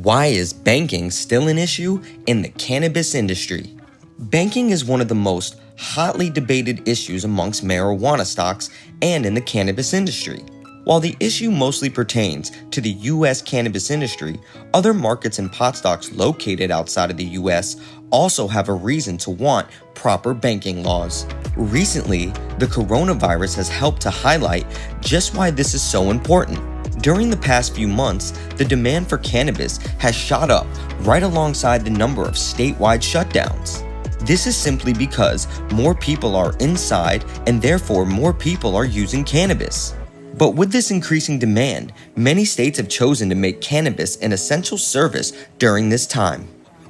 Why is banking still an issue in the cannabis industry? Banking is one of the most hotly debated issues amongst marijuana stocks and in the cannabis industry. While the issue mostly pertains to the U.S. cannabis industry, other markets and pot stocks located outside of the U.S. also have a reason to want proper banking laws. Recently, the coronavirus has helped to highlight just why this is so important. During the past few months, the demand for cannabis has shot up right alongside the number of statewide shutdowns. This is simply because more people are inside and therefore more people are using cannabis. But with this increasing demand, many states have chosen to make cannabis an essential service during this time.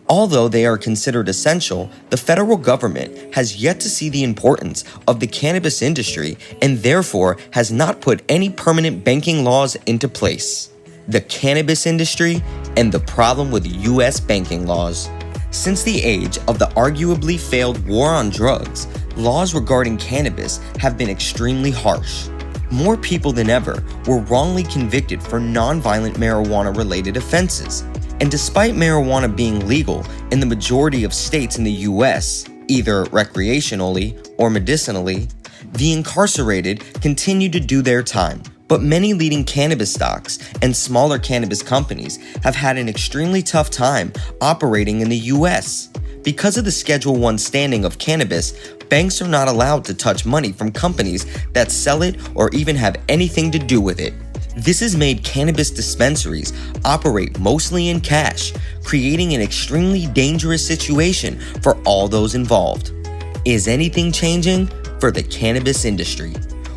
Although they are considered essential, the federal government has yet to see the importance of the cannabis industry and therefore has not put any permanent banking laws into place. The cannabis industry and the problem with U.S. banking laws. Since the age of the arguably failed war on drugs, laws regarding cannabis have been extremely harsh. More people than ever were wrongly convicted for non-violent marijuana-related offenses. And despite marijuana being legal in the majority of states in the US, either recreationally or medicinally, the incarcerated continue to do their time. But many leading cannabis stocks and smaller cannabis companies have had an extremely tough time operating in the US. Because of the Schedule I standing of cannabis, banks are not allowed to touch money from companies that sell it or even have anything to do with it. This has made cannabis dispensaries operate mostly in cash, creating an extremely dangerous situation for all those involved. Is anything changing for the cannabis industry?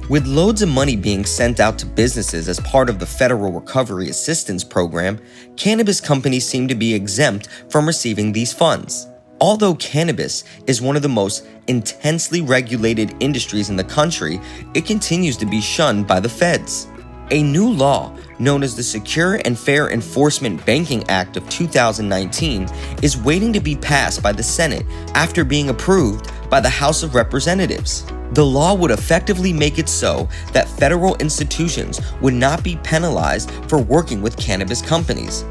With loads of money being sent out to businesses as part of the Federal Recovery Assistance Program, cannabis companies seem to be exempt from receiving these funds. Although cannabis is one of the most intensely regulated industries in the country, it continues to be shunned by the feds. A new law, known as the Secure and Fair Enforcement Banking Act of 2019, is waiting to be passed by the Senate after being approved by the House of Representatives. The law would effectively make it so that federal institutions would not be penalized for working with cannabis companies.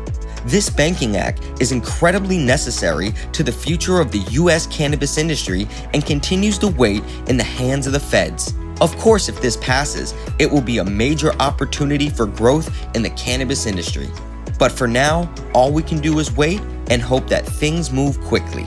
This banking act is incredibly necessary to the future of the U.S. cannabis industry and continues to wait in the hands of the feds. Of course, if this passes, it will be a major opportunity for growth in the cannabis industry. But for now, all we can do is wait and hope that things move quickly.